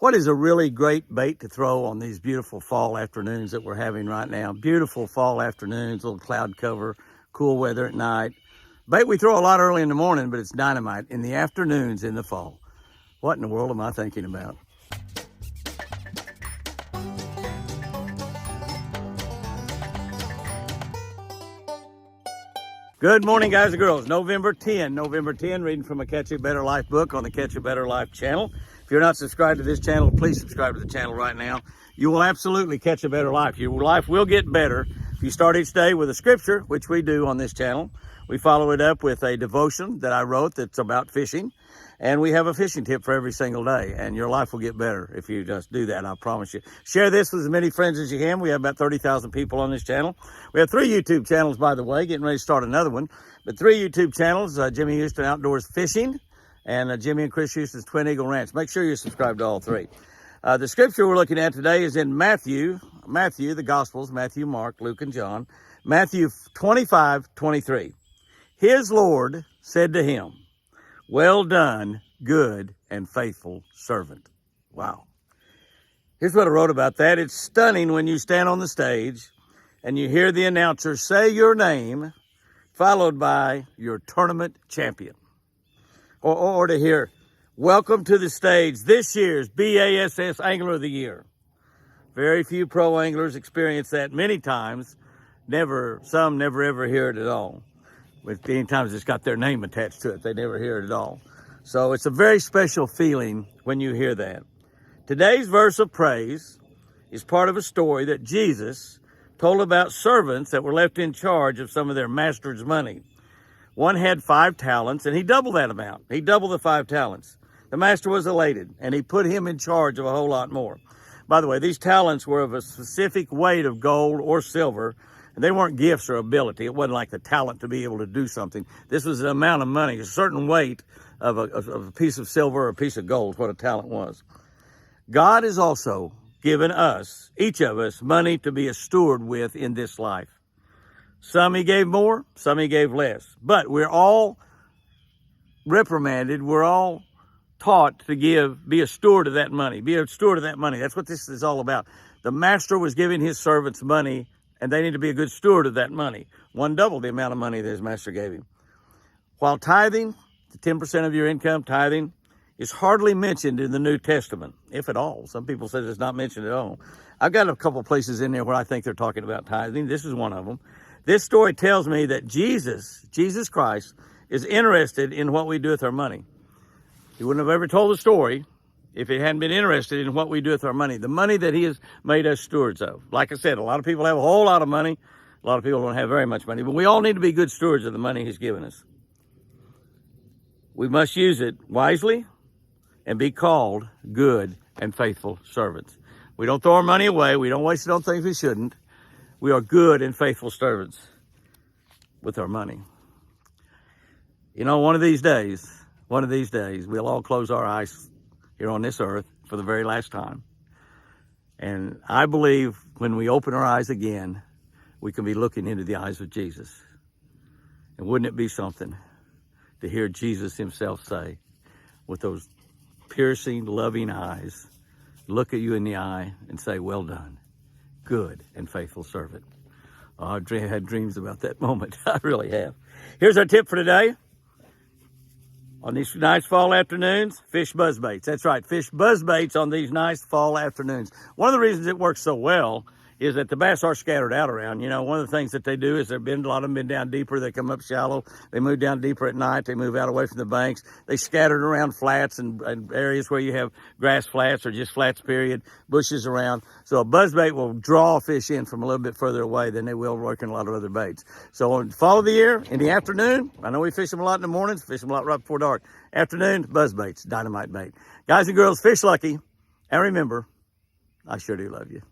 What is a really great bait to throw on these beautiful fall afternoons that we're having right now? Beautiful fall afternoons, little cloud cover, cool weather at night. Bait we throw a lot early in the morning, but it's dynamite in the afternoons in the fall. What in the world am I thinking about? Good morning, guys and girls. November 10, reading from a Catch a Better Life book on the Catch a Better Life channel. If you're not subscribed to this channel, please subscribe to the channel right now. You will absolutely catch a better life. Your life will get better if you start each day with a scripture, which we do on this channel. We follow it up with a devotion that I wrote that's about fishing. And we have a fishing tip for every single day. And your life will get better if you just do that, I promise you. Share this with as many friends as you can. We have about 30,000 people on this channel. We have 3 YouTube channels, by the way, getting ready to start another one. But 3 YouTube channels, Jimmy Houston Outdoors Fishing and Jimmy and Chris Houston's Twin Eagle Ranch. Make sure you're subscribed to all 3. The scripture we're looking at today is in Matthew, the Gospels, Matthew, Mark, Luke, and John. Matthew 25:23. His Lord said to him, "Well done, good and faithful servant." Wow. Here's what I wrote about that. It's stunning when you stand on the stage and you hear the announcer say your name, followed by your tournament champion. Or to hear, "Welcome to the stage, this year's BASS Angler of the Year." Very few pro anglers experience that many times. Some never ever hear it at all. With many times it's got their name attached to it. They never hear it at all. So it's a very special feeling when you hear that. Today's verse of praise is part of a story that Jesus told about servants that were left in charge of some of their master's money. One had 5 talents, and he doubled that amount. He doubled the 5 talents. The master was elated, and he put him in charge of a whole lot more. By the way, these talents were of a specific weight of gold or silver, and they weren't gifts or ability. It wasn't like the talent to be able to do something. This was an amount of money, a certain weight of a piece of silver or a piece of gold, what a talent was. God has also given us, each of us, money to be a steward with in this life. Some he gave more, some he gave less. But we're all reprimanded, we're all taught to be a steward of that money. Be a steward of that money. That's what this is all about. The master was giving his servants money, and they need to be a good steward of that money. One doubled the amount of money that his master gave him. While tithing, the 10% of your income, tithing, is hardly mentioned in the New Testament, if at all. Some people say it's not mentioned at all. I've got a couple places in there where I think they're talking about tithing. This is one of them. This story tells me that Jesus Christ, is interested in what we do with our money. He wouldn't have ever told the story if he hadn't been interested in what we do with our money, the money that he has made us stewards of. Like I said, a lot of people have a whole lot of money. A lot of people don't have very much money, but we all need to be good stewards of the money he's given us. We must use it wisely and be called good and faithful servants. We don't throw our money away. We don't waste it on things we shouldn't. We are good and faithful servants with our money. You know, one of these days, we'll all close our eyes here on this earth for the very last time. And I believe when we open our eyes again, we can be looking into the eyes of Jesus. And wouldn't it be something to hear Jesus himself say, with those piercing, loving eyes, look at you in the eye and say, "Well done, good and faithful servant." Oh, I've had dreams about that moment. I really have. Here's our tip for today. On these nice fall afternoons, fish buzzbaits. That's right, fish buzzbaits on these nice fall afternoons. One of the reasons it works so well is that the bass are scattered out around. You know, one of the things that they do is a lot of them been down deeper. They come up shallow. They move down deeper at night. They move out away from the banks. They scattered around flats and areas where you have grass flats or just flats, period, bushes around. So a buzzbait will draw fish in from a little bit further away than they will working a lot of other baits. So on fall of the year, in the afternoon, I know we fish them a lot in the mornings, fish them a lot right before dark. Afternoon, buzzbaits, dynamite bait. Guys and girls, fish lucky. And remember, I sure do love you.